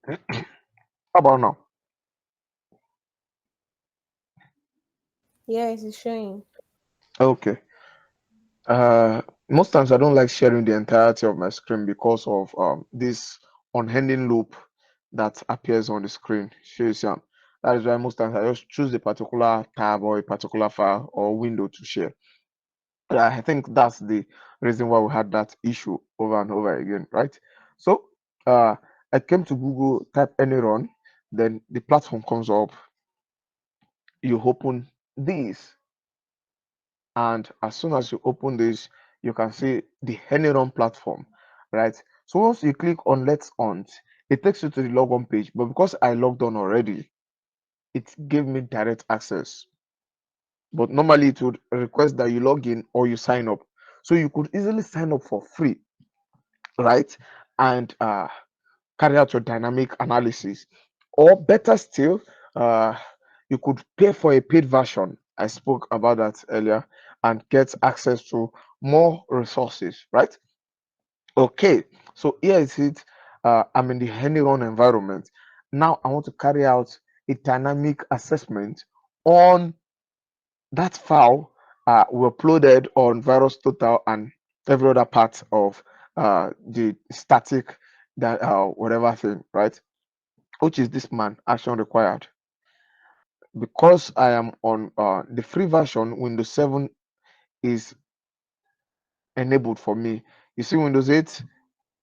How about now? Yes, it's showing. Okay. Most times I don't like sharing the entirety of my screen because of this unending loop that appears on the screen. Shows that is why most times I just choose a particular tab or a particular file or window to share. I think that's the reason why we had that issue over and over again, right? So uh, I came to Google, type AnyRun, then the platform comes up. You open this, and as soon as you open this, you can see the AnyRun platform, right? So once you click on Let's On, it takes you to the logon page. But because I logged on already, it gave me direct access. But normally it would request that you log in or you sign up. So you could easily sign up for free, right? And carry out your dynamic analysis. Or better still, uh, you could pay for a paid version. I spoke about that earlier and get access to more resources, right? Okay, so here is it. I'm in the AnyRun environment. Now I want to carry out a dynamic assessment on that file we uploaded on Virus Total and every other part of the static that whatever thing, right? Which is this man action required. Because I am on the free version, Windows 7 is enabled for me. You see, Windows 8,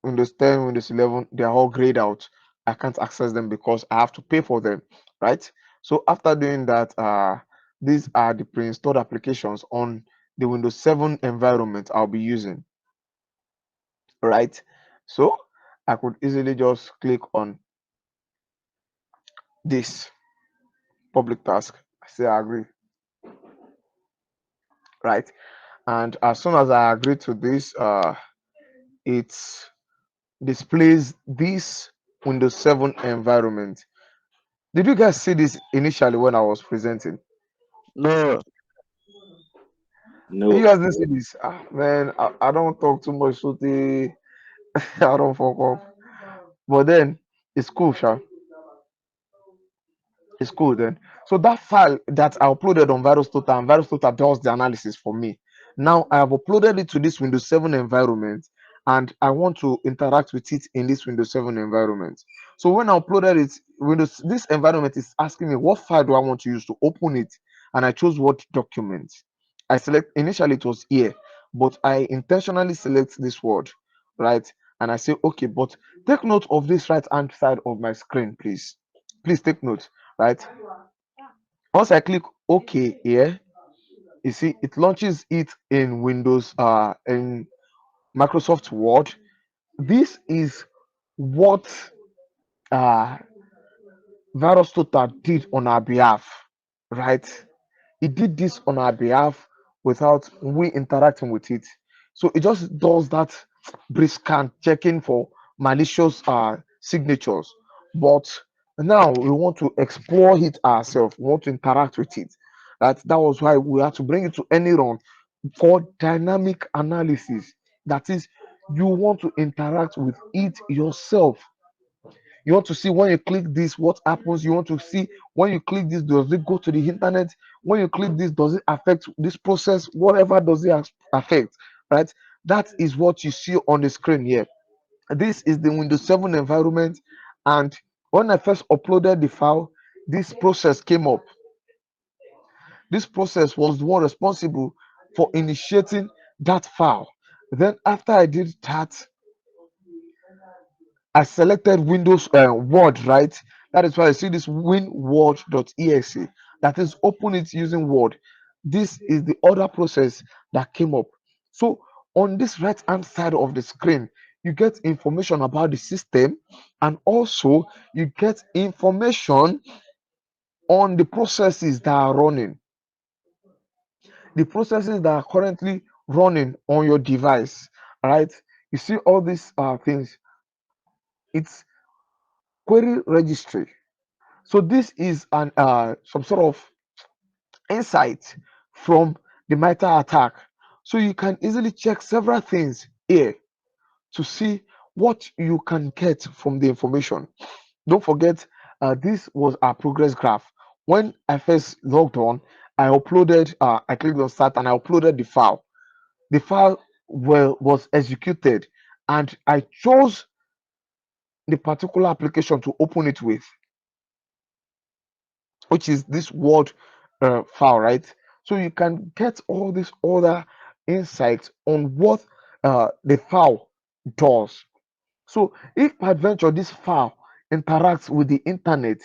Windows 10, Windows 11, they are all grayed out. I can't access them because I have to pay for them, right? So after doing that, these are the pre-installed applications on the Windows 7 environment I'll be using, right? So I could easily just click on this public task. I say I agree, right? And as soon as I agree to this, it displays this Windows 7 environment. Did you guys see this initially when I was presenting? No, You no. guys didn't see this? Ah, man, I don't talk too much, so I don't fuck off. But then it's cool, Sha. It's cool then. So that file that I uploaded on Virus Total, and Virus Total does the analysis for me. Now I have uploaded it to this Windows 7 environment, and I want to interact with it in this Windows 7 environment. So when I uploaded it, Windows this environment is asking me what file do I want to use to open it, and I chose what document. I select initially it was here, but I intentionally select this word, right? And I say okay, but take note of this right hand side of my screen, please. Please take note, right? Once I click OK here, you see it launches it in Windows in Microsoft Word. This is what uh Virus Total did on our behalf, right? It did this on our behalf without we interacting with it. So it just does that brief scan checking for malicious signatures. But now we want to explore it ourselves. We want to interact with it. That was why we had to bring it to AnyRun for dynamic analysis. That is, you want to interact with it yourself. You want to see when you click this, what happens. You want to see when you click this, does it go to the internet? When you click this, does it affect this process? Whatever does it affect, right? That is what you see on the screen here. This is the Windows 7 environment. And when I first uploaded the file, this process came up. This process was the one responsible for initiating that file. Then after I did that, I selected Windows Word, right? That is why I see this winword.exe. That is open it using Word. This is the other process that came up. So on this right hand side of the screen, you get information about the system, and also you get information on the processes that are running, the processes that are currently running on your device, right? You see all these things. It's query registry. So this is an some sort of insight from the MITRE attack. So you can easily check several things here to see what you can get from the information. Don't forget, this was our progress graph. When I first logged on, I clicked on start and I uploaded the file. The file was executed, and I chose the particular application to open it with, which is this Word file, right? So you can get all these other insights on what the file does. So if peradventure this file interacts with the internet,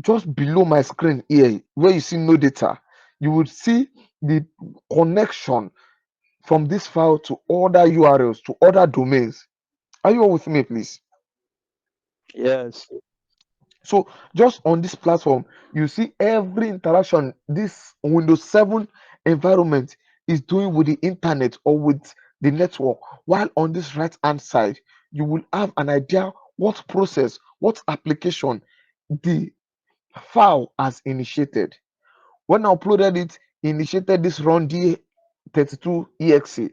just below my screen here, where you see no data, you would see the connection from this file to other URLs, to other domains. Are you all with me, please? Yes. So just on this platform, you see every interaction this Windows 7 environment is doing with the internet or with the network. While on this right hand side, you will have an idea what process, what application the file has initiated. When I uploaded it, initiated this run D32 exe.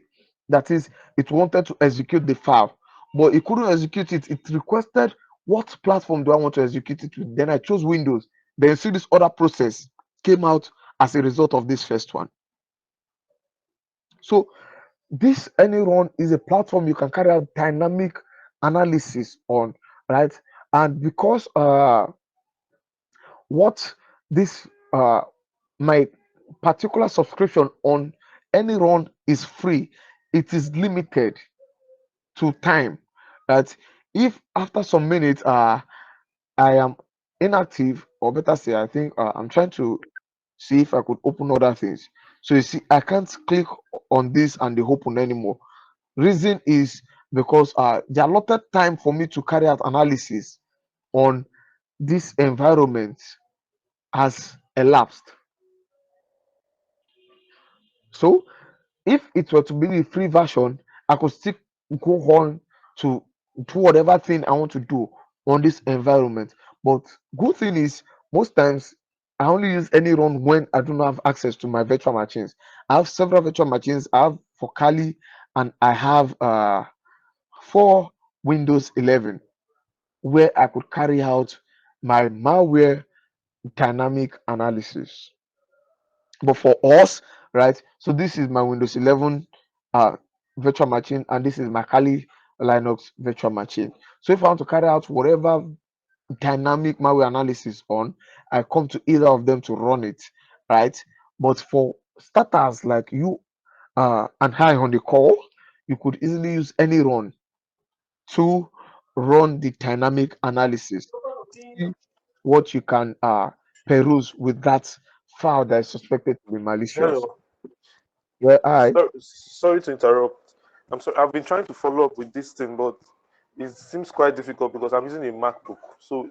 That is, it wanted to execute the file, but it couldn't execute it. It requested what platform do I want to execute it with. Then I chose Windows. Then you see this other process came out as a result of this first one. So this AnyRun is a platform you can carry out dynamic analysis on, right? And because what this my particular subscription on AnyRun is free, it is limited to time. That if after some minutes I am inactive, or better say, I think I'm trying to see if I could open other things. So you see, I can't click on this and they open anymore. Reason is because the allotted time for me to carry out analysis on this environment has elapsed. So if it were to be the free version, I could still go on to do whatever thing I want to do on this environment. But good thing is, most times I only use AnyRun when I do not have access to my virtual machines. I have several virtual machines. I have for Kali, and I have for Windows 11, where I could carry out my malware dynamic analysis. But for us, right, so this is my Windows 11 uh virtual machine, and this is my Kali Linux virtual machine. So if I want to carry out whatever dynamic malware analysis on, I come to either of them to run it, right? But for starters like you and high on the call, you could easily use AnyRun to run the dynamic analysis, see what you can peruse with that file that is suspected to be malicious. Hello. Well, I Sorry to interrupt. I'm sorry. I've been trying to follow up with this thing, but it seems quite difficult because I'm using a MacBook. So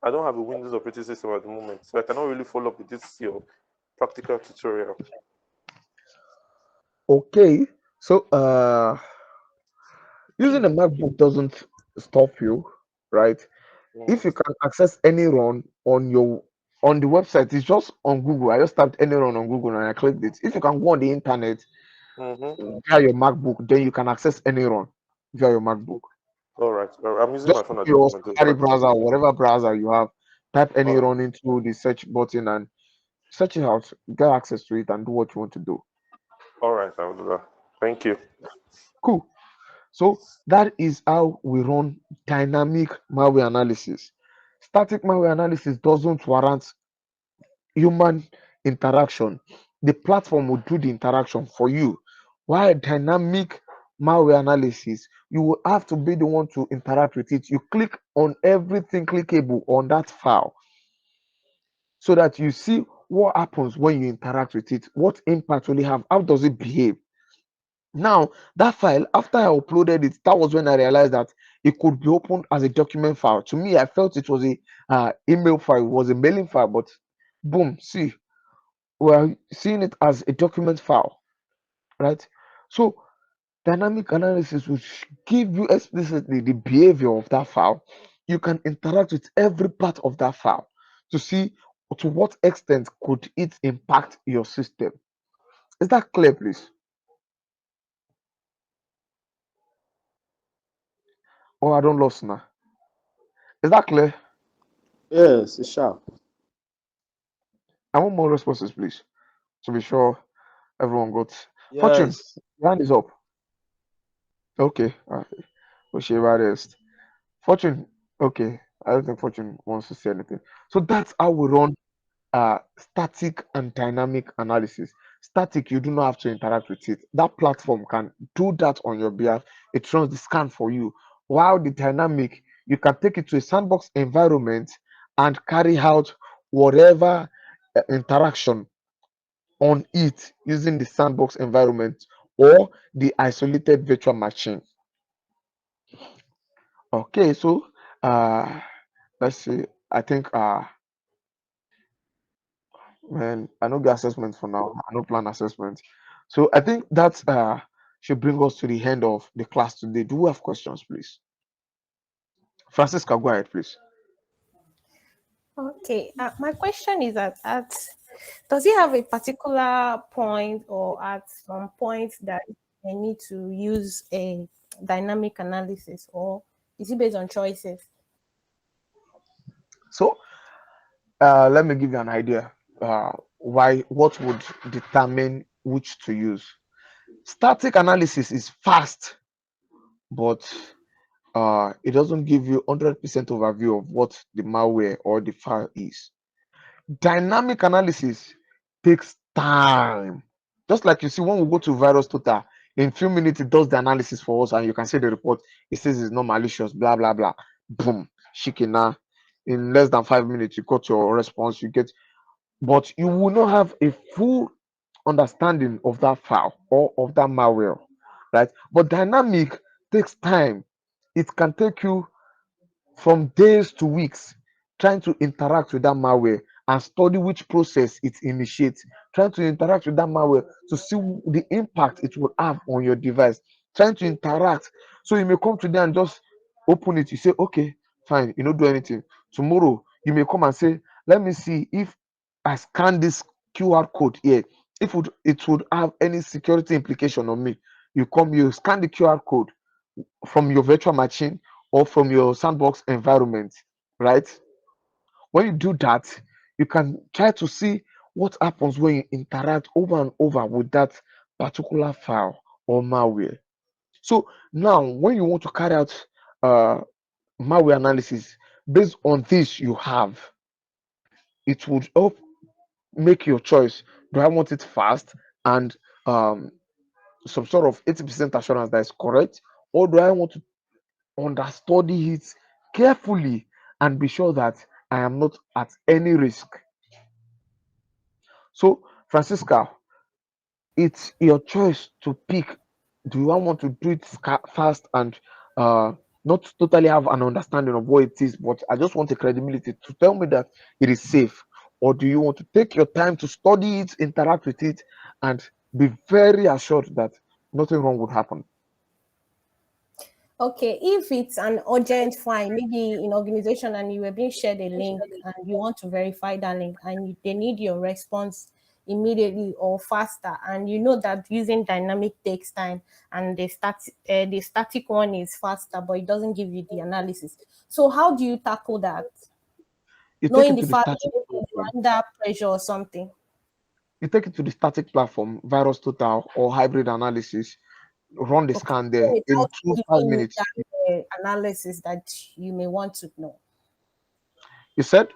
I don't have a Windows operating system at the moment. So I cannot really follow up with this your practical tutorial. okay. So using a MacBook doesn't stop you, right? If you can access any run on your on the website, it's just on Google. I just typed any run on Google and I clicked it. If you can go on the internet Mm-hmm. via your MacBook, then you can access any run via your MacBook. All right. I'm using Just my phone open at the your moment to Safari access browser, it. whatever browser you have, type any All right. run into the search button and search it out, get access to it, and do what you want to do. All right. I'll do that. Thank you. Cool. So that is how we run dynamic malware analysis. Static malware analysis doesn't warrant human interaction. The platform will do the interaction for you. While dynamic malware analysis, you will have to be the one to interact with it. You click on everything clickable on that file so that you see what happens when you interact with it, what impact will it have, how does it behave. Now, that file, after I uploaded it, that was when I realized that it could be opened as a document file. To me, I felt it was a email file, it was a mailing file, but boom, see, we're seeing it as a document file, right? So dynamic analysis will give you explicitly the behavior of that file. You can interact with every part of that file to see to what extent could it impact your system. Is that clear, please? Or I don't lost now. Is that clear? Yes, it's sharp. I want more responses, please, to be sure everyone got. Fortune, Yes. your hand is up. Okay. Osheva rest. Fortune, okay. I don't think Fortune wants to say anything. So that's how we run static and dynamic analysis. Static, you do not have to interact with it. That platform can do that on your behalf. It runs the scan for you. While the dynamic, you can take it to a sandbox environment and carry out whatever interaction on it using the sandbox environment or the isolated virtual machine. Okay, so uh let's see. I think man, I know get assessment for now. I no plan assessment. So I think that should bring us to the end of the class today. Do we have questions, please? Francisca, go ahead, please. Okay, my question is at does he have a particular point or at some point that they need to use a dynamic analysis, or is it based on choices? So let me give you an idea. Why what would determine which to use? Static analysis is fast, but it doesn't give you 100% overview of what the malware or the file is. Dynamic analysis takes time. Just like you see when we go to virus total, in few minutes it does the analysis for us and you can see the report. It says it's not malicious, blah blah blah. Boom, shikina. In less than 5 minutes, you got your response. You get, but you will not have a full understanding of that file or of that malware, right? But dynamic takes time. It can take you from days to weeks trying to interact with that malware and study which process it initiates, trying to interact with that malware to see the impact it will have on your device, trying to interact. So you may come today and just open it, you say, okay, fine, you don't do anything. Tomorrow, you may come and say, let me see if I scan this QR code here, if it would have any security implication on me. You come, you scan the QR code from your virtual machine or from your sandbox environment, right? When you do that, you can try to see what happens when you interact over and over with that particular file or malware. So now, when you want to carry out uh, malware analysis based on this you have, it would help make your choice. Do I want it fast and um, some sort of 80% assurance that is correct, or do I want to understudy it carefully and be sure that I am not at any risk? So, Francisca, it's your choice to pick. Do you want to do it fast and uh, not totally have an understanding of what it is, but I just want the credibility to tell me that it is safe? Or do you want to take your time to study it, interact with it, and be very assured that nothing wrong would happen? Okay, if it's an urgent file, maybe in organization and you were being shared a link and you want to verify that link and they need your response immediately or faster, and you know that using dynamic takes time and the static one is faster, but it doesn't give you the analysis. So how do you tackle that? You take Knowing it the to the fact static that you're platform. under pressure or something. You take it to the static platform, virus total or hybrid analysis, run the Okay, scan so there in without two five giving you minutes. that analysis that you may want to know. You said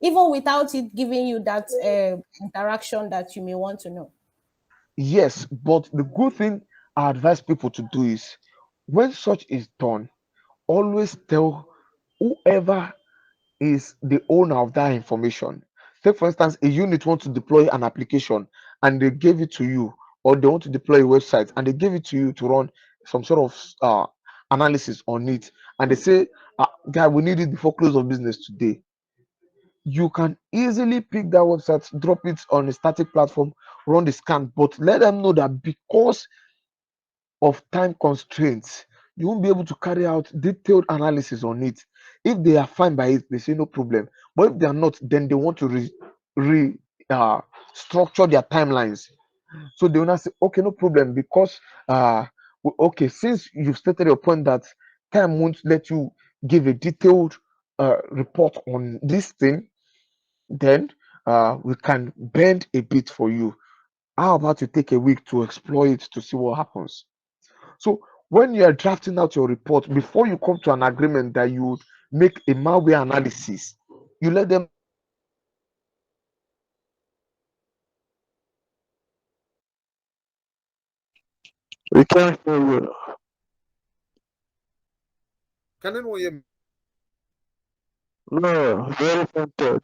Even without it giving you that interaction that you may want to know. yes, but the good thing I advise people to do is when such is done, always tell whoever is the owner of that information. Take for instance, a unit wants to deploy an application and they gave it to you, or they want to deploy a website and they gave it to you to run some sort of analysis on it, and they say, "Guy, we need it before close of business today." You can easily pick that website, drop it on a static platform, run the scan, but let them know that because of time constraints, you won't be able to carry out detailed analysis on it. If they are fine by it, they say no problem. But if they are not, then they want to re structure their timelines. So they will not say, okay, no problem, because okay, since you've stated your point that time won't let you give a detailed report on this thing, then we can bend a bit for you. How about you take a week to explore it to see what happens? So when you are drafting out your report, before you come to an agreement that you make a malware analysis, you let them. We can't hear you. Can anyone hear me? No, very fainted.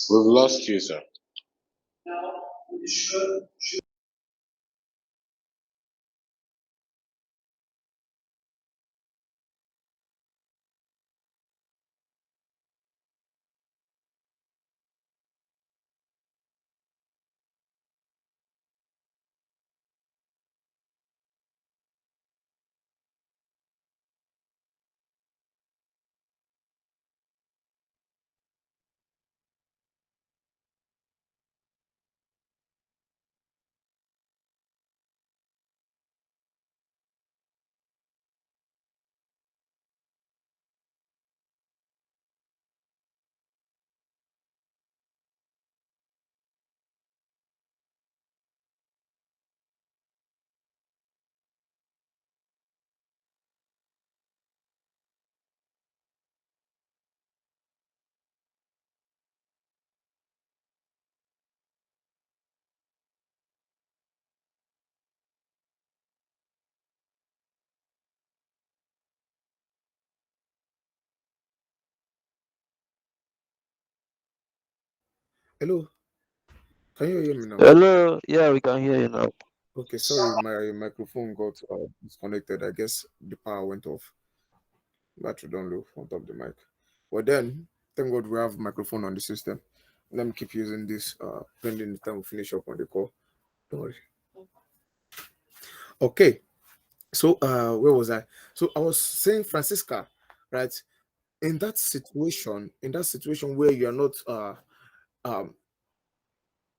We've lost you, sir. Hello, can you hear me now? Hello, yeah, we can hear you now. Okay, sorry, my microphone got disconnected. I guess the power went off. Battery don't low on top of the mic. But then, thank God we have microphone on the system. Let me keep using this pending the time we finish up on the call. Don't worry. Okay, so where was I? So I was saying, Francisca, right? In that situation where you are not um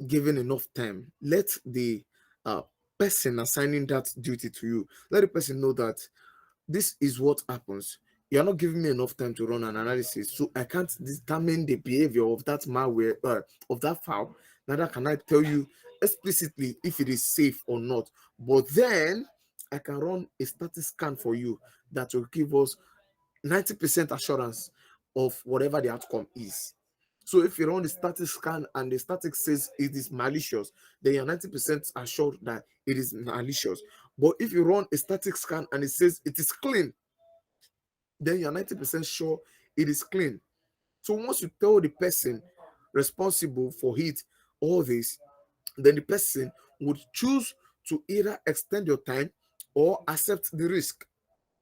given enough time, let the uh person assigning that duty to you, let the person know that this is what happens. You're not giving me enough time to run an analysis, so I can't determine the behavior of that malware, of that file. Neither can I tell you explicitly if it is safe or not. But then I can run a static scan for you that will give us 90% assurance of whatever the outcome is. So if you run the static scan and the static says it is malicious, then you're 90% assured that it is malicious. But if you run a static scan and it says it is clean, then you're 90% sure it is clean. So once you tell the person responsible for it, all this, then the person would choose to either extend your time or accept the risk.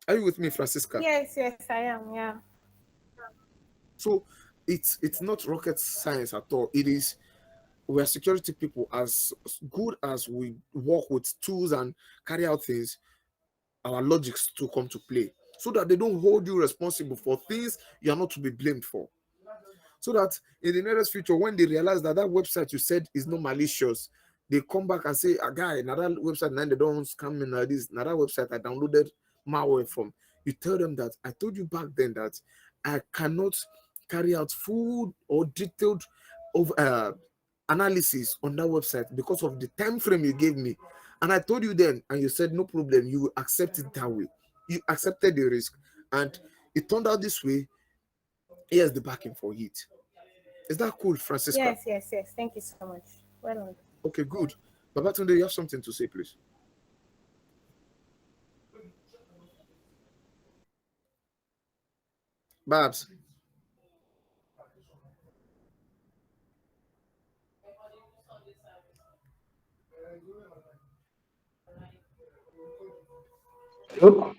Are you with me, Francisca? Yes, I am. Yeah. So it's not rocket science at all. It is, we are security people. As good as we work with tools and carry out things, our logics to come to play, so that they don't hold you responsible for things you are not to be blamed for. So that in the nearest future, when they realize that that website you said is not malicious, they come back and say, a guy, another website, now they don't scam me like this, another website I downloaded malware from. You tell them that I told you back then that I cannot carry out full or detailed of analysis on that website because of the time frame you gave me. And I told you then, and you said no problem, you will accept it that way. You accepted the risk, and it turned out this way. Here's the backing for it. Is that cool, Francisca? Yes. Thank you so much. Well done. Okay, good. Babatunde, you have something to say, please. Babs. Hello?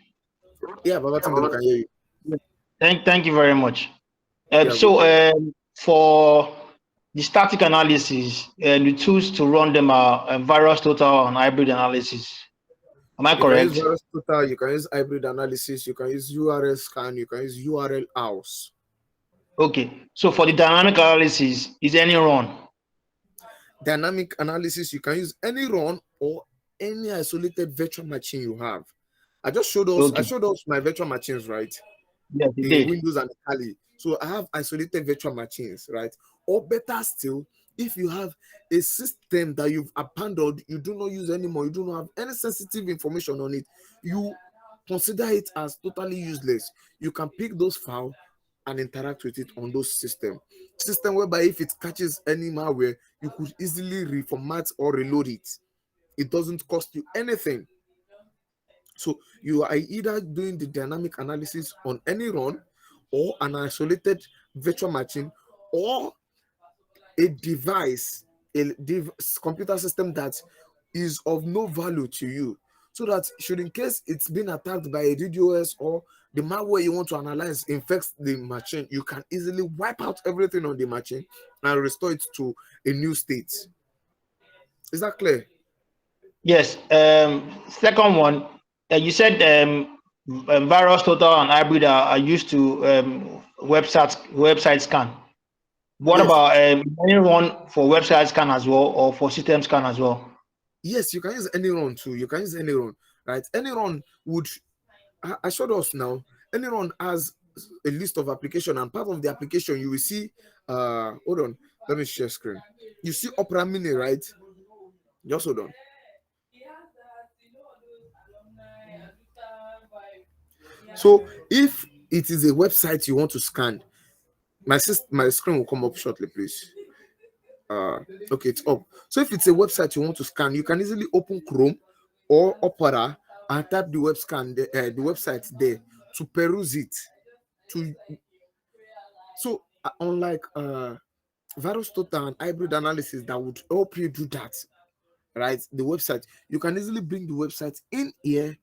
Yeah, Babatunde, we can hear you. Thank you very much. Yeah, So for the static analysis, the tools to run them are virus total and hybrid analysis. Am I you can use correct? virus total, you can use hybrid analysis, you can use URL scan, you can use URL house. Okay. So for the dynamic analysis, is AnyRun? Dynamic analysis, you can use AnyRun or any isolated virtual machine you have. I showed Okay. us my virtual machines, right? Yes, it The did. Windows and the Kali. So I have isolated virtual machines, right? Or better still, if you have a system that you've abandoned, you do not use anymore, you do not have any sensitive information on it, you consider it as totally useless. You can pick those files and interact with it on those system whereby if it catches any malware, you could easily reformat or reload it. It doesn't cost you anything. So you are either doing the dynamic analysis on any run or an isolated virtual machine or a device, computer system that is of no value to you. So that should in case it's been attacked by a DDoS or the malware you want to analyze infects the machine, you can easily wipe out everything on the machine and restore it to a new state. Is that clear? Yes. Second one, you said virus total and hybrid are used to website scan. What Yes. about AnyRun for website scan as well, or for system scan as well? Yes, you can use AnyRun too. You can use AnyRun, right? AnyRun would, I showed us now, AnyRun has a list of application, and part of the application you will see, hold on, let me share screen. You see Opera Mini, right? Just hold on. So if it is a website you want to scan, my screen will come up shortly, please. Okay, it's up. So if it's a website you want to scan, you can easily open Chrome or Opera and type the the website there to peruse it. So unlike virus total and hybrid analysis that would help you do that, right? The website, you can easily bring the website in here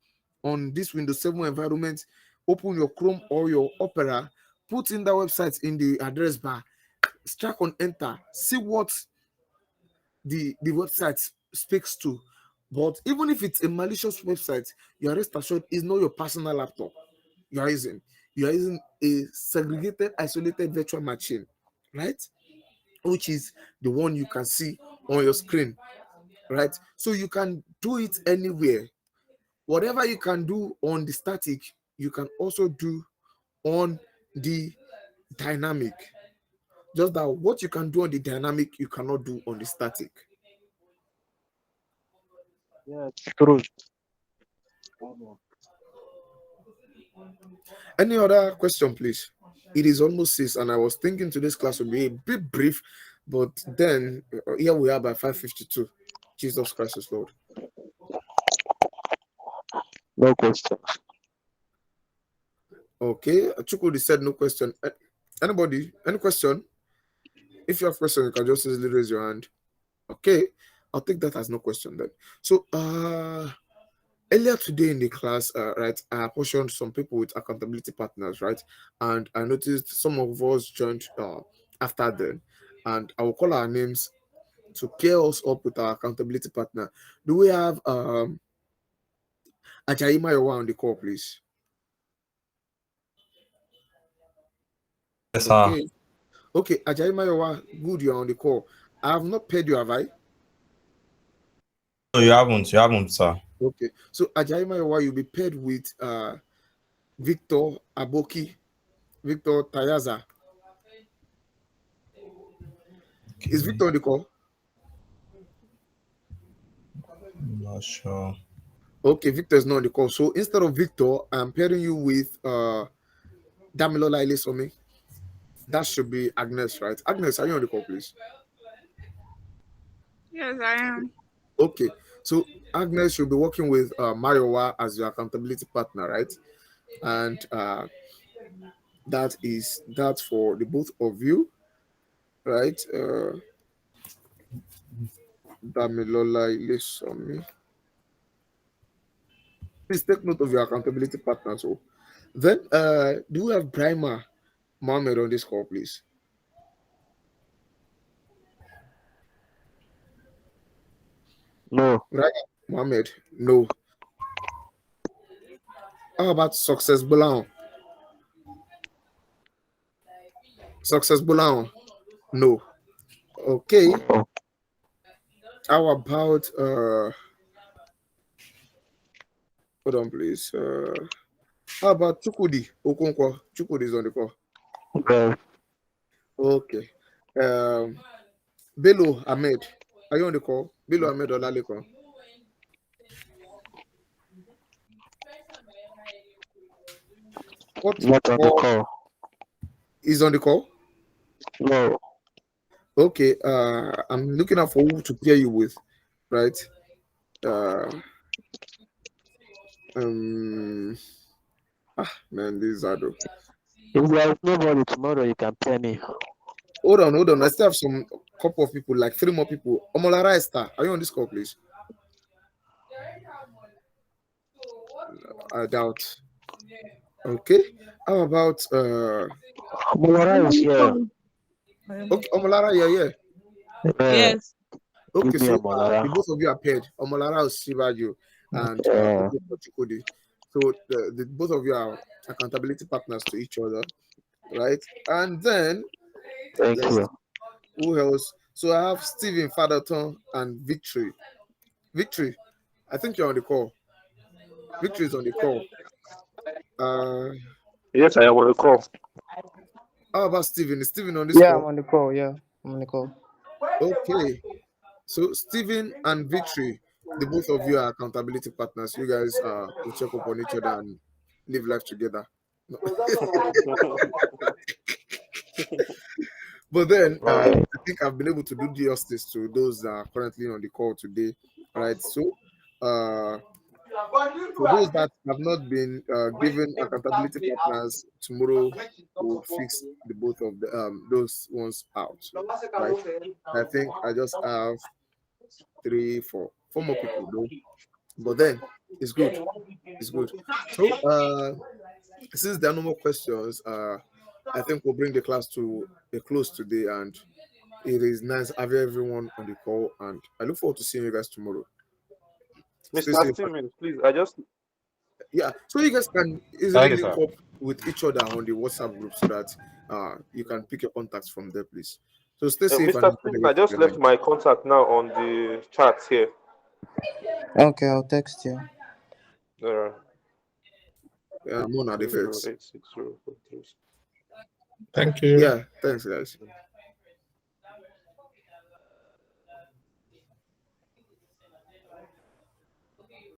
on this Windows 7 environment, open your Chrome or your Opera, put in the website in the address bar, strike on enter, see what the website speaks to. But even if it's a malicious website, your rest assured is not your personal laptop you are using. You are using a segregated, isolated virtual machine, right? Which is the one you can see on your screen, right? So you can do it anywhere. Whatever you can do on the static, you can also do on the dynamic. Just that what you can do on the dynamic, you cannot do on the static. Yeah, it's true. Any other question, please? It is almost 6, and I was thinking today's class would be a bit brief, but then here we are by 5:52. Jesus Christ is Lord. No question. Okay, Chukwudi said no question. Anybody? Any question? If you have question, you can just easily raise your hand. Okay, I'll take that as no question then. So, earlier today in the class, right, I apportioned some people with accountability partners, right, and I noticed some of us joined after then, and I will call our names to pair us up with our accountability partner. Do we have Ajayi Mayowa on the call, please? Yes, sir. Okay. Okay, Ajayi Mayowa, good, you're on the call. I have not paid you, have I? No, you haven't, sir. Okay. So Ajayi Mayowa, you'll be paired with Victor Aboki, Victor Tayaza. Okay. Is Victor on the call? I'm not sure. Okay, Victor is not on the call. So instead of Victor, I'm pairing you with Damilola Ilesomi. That should be Agnes, right? Agnes, are you on the call, please? Yes, I am. Okay. So Agnes should be working with Mayowa as your accountability partner, right? And that is that for the both of you, right? Damilola Ilesomi. Please take note of your accountability partner. So then do we have Brima Mohammed on this call, please? No. Right, Mohammed? No. How about Success Brown? Success Bulao. No. Okay. Oh, How about hold on please. How about Chukudi Okonkwo? Chukudi is on the call. yes. Okay. Um Bello Ahmed. Are you on the call? Bello Ahmed Olaleko. What Not on the call call. is on the call? No. Okay. I'm looking out for who to pair you with, right? Uh um man, this is hard though. If there is nobody tomorrow, you can pay me. Hold on. I still have some couple of people, like 3 more people. Omolara Esther, are you on this call, please? I doubt. Okay. How about Mulara is here. okay, Omolara, yeah. Yes. Okay, Give me so a Mulara. the both of you are paired. Omolara Osibajo and Yeah. Chukudi. So the both of you are accountability partners to each other, right? And then Thank let's you. see, who else? So I have Stephen Fatherton and Victory. Victory, I think you're on the call. Victory is on the call. Uh, Yes, I am on the call. how about Stephen? Is Stephen on this Yeah, I'm call? on the call. Yeah, I'm on the call. Okay. So Stephen and Victory, the both of you are accountability partners. You guys will check up on each other and live life together. No. But then Right. I think I've been able to do justice to those that are currently on the call today. Right. So for those that have not been given accountability partners, tomorrow we'll fix the both of the those ones out. Right. I think I just have 4 more people though. But then it's good. It's good. So since there are no more questions, I think we'll bring the class to a close today, and it is nice having everyone on the call, and I look forward to seeing you guys tomorrow. Stay Mr. safe. Stevens, please, I just Yeah, so you guys can easily Thank you, link sir. up with each other on the WhatsApp group so that you can pick your contacts from there, please. So stay safe and Mr. enjoy the Stevens, I rest of just your left night. my contact now on the chat here. Okay, I'll text you. Uh, More now the zero effects. eight six zero four three. Thank you. Yeah, thanks guys.